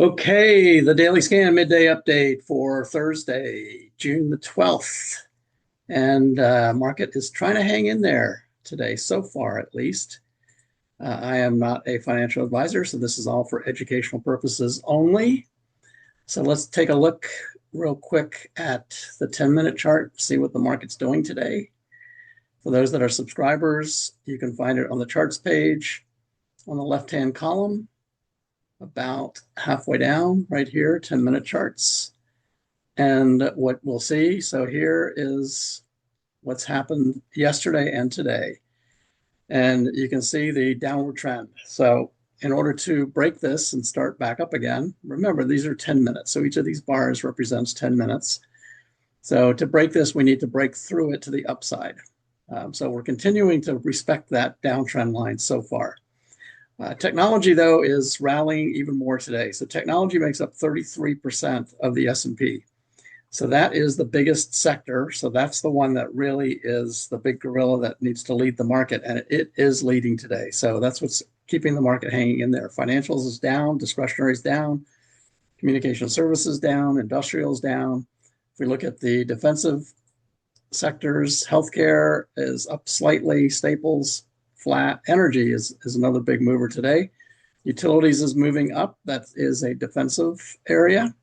Okay, the daily scan midday update for Thursday, June the 12th. And market is trying to hang in there today, so far at least. I am not a financial advisor, so this is all for educational purposes only. So let's take a look real quick at the 10-minute chart, see what the market's doing today. For those that are subscribers, you can find it on the charts page on the left-hand column, about halfway down right here, 10-minute charts. And what we'll see, so here is what's happened yesterday and today. And you can see the downward trend. So in order to break this and start back up again, remember, these are 10 minutes. So each of these bars represents 10 minutes. So to break this, we need to break through it to the upside. So we're continuing to respect that downtrend line so far. Technology, though, is rallying even more today. So technology makes up 33% of the S&P. So that is the biggest sector. So that's the one that really is the big gorilla that needs to lead the market. And it is leading today. So that's what's keeping the market hanging in there. Financials is down, discretionary is down, communication services down, industrial is down. If we look at the defensive sectors, healthcare is up slightly, staples flat. Energy is another big mover today. Utilities is moving up. That is a defensive area,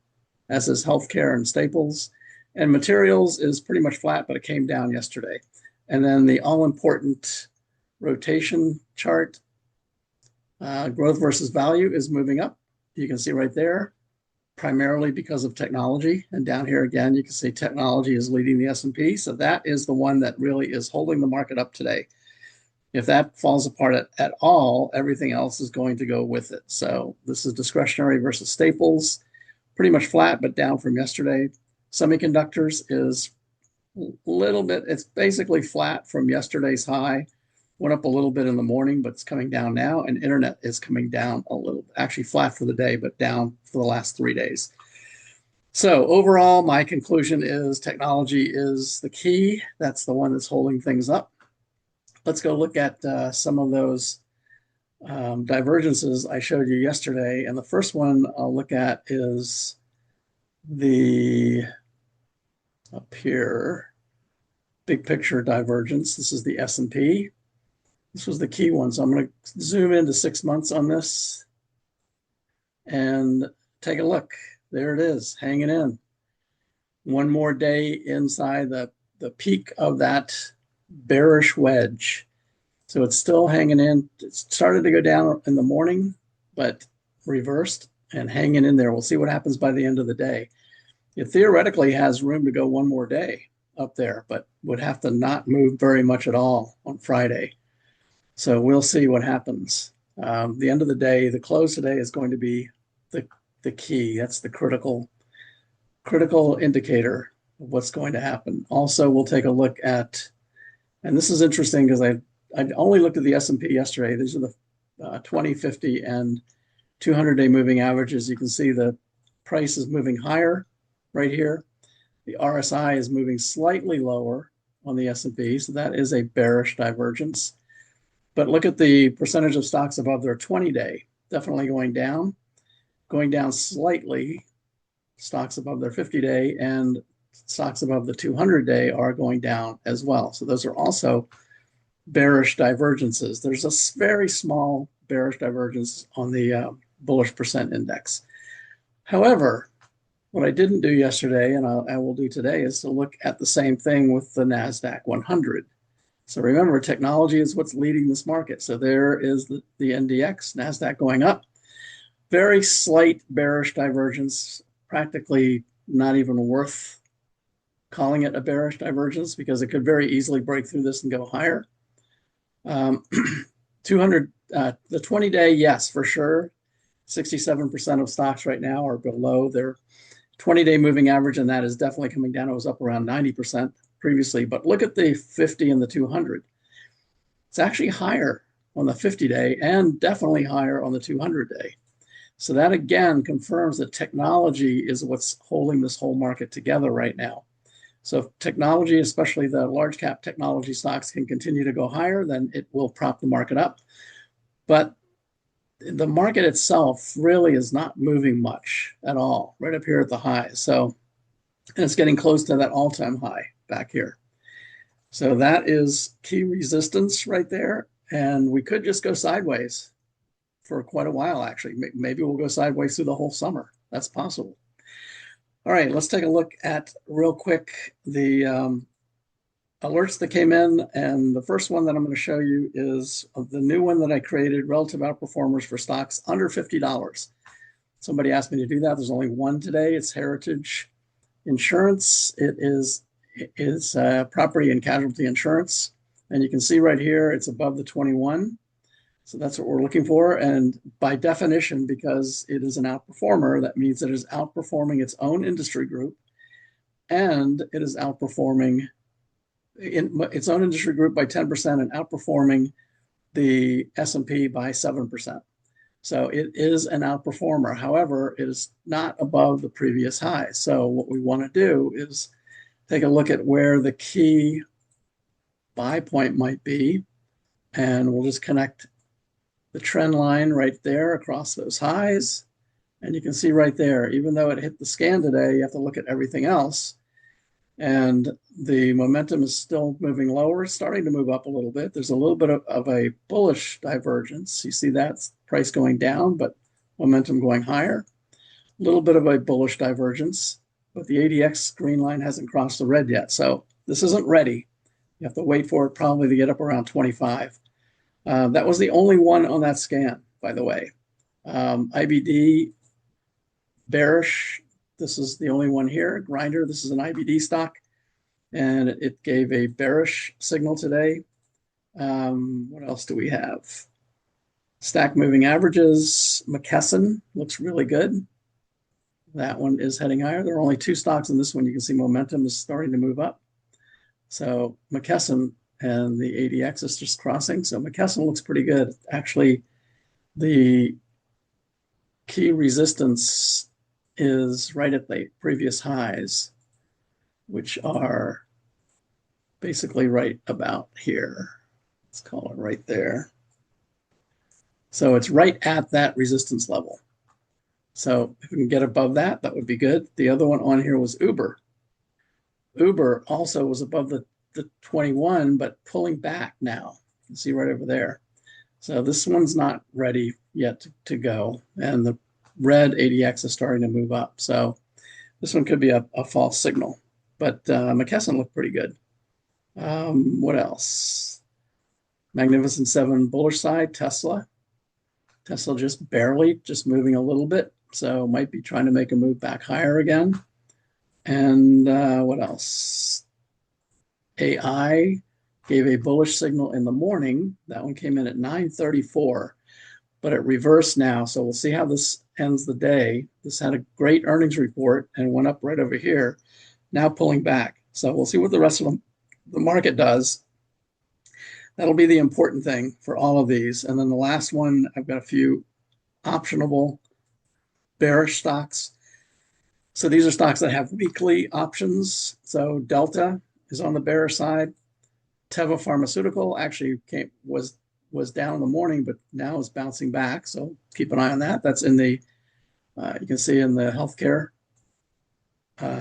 as is healthcare and staples. And materials is pretty much flat, but it came down yesterday. And then the all-important rotation chart, growth versus value, is moving up. You can see right there, primarily because of technology. And down here again, you can see technology is leading the S&P. So that is the one that really is holding the market up today. If that falls apart at all, everything else is going to go with it. So this is discretionary versus staples, pretty much flat, but down from yesterday. Semiconductors is a little bit, it's basically flat from yesterday's high. Went up a little bit in the morning, but it's coming down now. And internet is coming down a little, actually flat for the day, but down for the last 3 days. So overall, my conclusion is technology is the key. That's the one that's holding things up. Let's go look at some of those divergences I showed you yesterday. And the first one I'll look at is the, up here, big picture divergence. This is the S&P. This was the key one. So I'm going to zoom into 6 months on this and take a look. There it is, hanging in. One more day inside the peak of that bearish wedge. So it's still hanging in. It started to go down in the morning, but reversed and hanging in there. We'll see what happens by the end of the day. It theoretically has room to go one more day up there, but would have to not move very much at all on Friday. So we'll see what happens. The end of the day, the close today is going to be the key. That's the critical indicator of what's going to happen. Also, we'll take a look at, and this is interesting because I only looked at the S&P yesterday. These are the 20, 50, and 200-day moving averages. You can see the price is moving higher right here. The RSI is moving slightly lower on the S&P, so that is a bearish divergence. But look at the percentage of stocks above their 20-day, definitely going down slightly. Stocks above their 50-day and stocks above the 200-day are going down as well. So those are also bearish divergences. There's a very small bearish divergence on the bullish percent index. However, what I didn't do yesterday, and I will do today, is to look at the same thing with the NASDAQ 100. So remember, technology is what's leading this market. So there is the NDX, NASDAQ going up. Very slight bearish divergence, practically not even worth calling it a bearish divergence because it could very easily break through this and go higher. 200, the 20-day, yes, for sure. 67% of stocks right now are below their 20-day moving average, and that is definitely coming down. It was up around 90% previously, but look at the 50 and the 200. It's actually higher on the 50-day and definitely higher on the 200-day. So that again confirms that technology is what's holding this whole market together right now. So if technology, especially the large cap technology stocks, can continue to go higher, then it will prop the market up. But the market itself really is not moving much at all, right up here at the high. So, and it's getting close to that all-time high back here. So that is key resistance right there. And we could just go sideways for quite a while, actually. Maybe we'll go sideways through the whole summer. That's possible. All right, let's take a look at real quick the alerts that came in. And the first one that I'm going to show you is the new one that I created, relative outperformers for stocks under $50. Somebody asked me to do that. There's only one today. It's Heritage Insurance. It is property and casualty insurance. And you can see right here, it's above the 21. So that's what we're looking for. And by definition, because it is an outperformer, that means it is outperforming its own industry group, and it is outperforming in its own industry group by 10% and outperforming the S&P by 7%. So it is an outperformer. However, it is not above the previous high. So what we want to do is take a look at where the key buy point might be, and we'll just connect the trend line right there across those highs. And you can see right there, even though it hit the scan today, you have to look at everything else. And the momentum is still moving lower, starting to move up a little bit. There's a little bit of a bullish divergence. You see that's price going down, but momentum going higher. A little bit of a bullish divergence, but the ADX green line hasn't crossed the red yet. So this isn't ready. You have to wait for it probably to get up around 25. That was the only one on that scan, by the way. IBD bearish. This is the only one here. Grinder, this is an IBD stock, and it gave a bearish signal today. What else do we have? Stack moving averages. McKesson looks really good. That one is heading higher. There are only two stocks in this one. You can see momentum is starting to move up. So McKesson and the ADX is just crossing. So McKesson looks pretty good. Actually, the key resistance is right at the previous highs, which are basically right about here. Let's call it right there. So it's right at that resistance level. So if we can get above that, that would be good. The other one on here was Uber. Uber also was above the 21, but pulling back now. You can see right over there. So this one's not ready yet to go. And the red ADX is starting to move up. So this one could be a false signal. But McKesson looked pretty good. What else? Magnificent Seven bullish side, Tesla. Tesla just barely, just moving a little bit. So might be trying to make a move back higher again. And what else? AI gave a bullish signal in the morning. That one came in at 9:34, but it reversed now. So we'll see how this ends the day. This had a great earnings report and went up right over here, now pulling back. So we'll see what the rest of the market does. That'll be the important thing for all of these. And then the last one, I've got a few optionable bearish stocks. So these are stocks that have weekly options. So Delta is on the bearish side. Teva Pharmaceutical actually was down in the morning, but now is bouncing back. So keep an eye on that. That's in the, you can see in the healthcare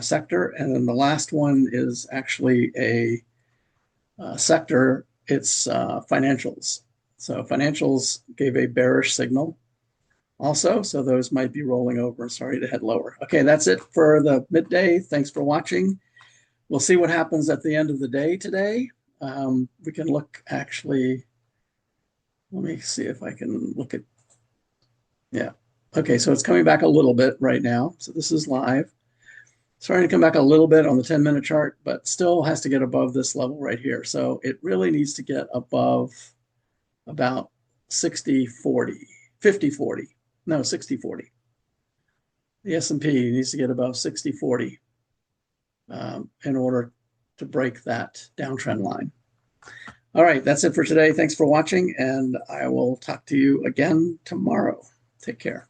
sector. And then the last one is actually a sector. It's financials. So financials gave a bearish signal also. So those might be rolling over and starting to head lower. Okay, that's it for the midday. Thanks for watching. We'll see what happens at the end of the day today. We can look actually, let me see if I can look at, yeah. Okay, so it's coming back a little bit right now. So this is live. Starting to come back a little bit on the 10-minute chart, but still has to get above this level right here. So it really needs to get above about 60-40, 50-40, no, 60-40. The S&P needs to get above 60-40 in order to break that downtrend line. All right, that's it for today. Thanks for watching, and I will talk to you again tomorrow. Take care.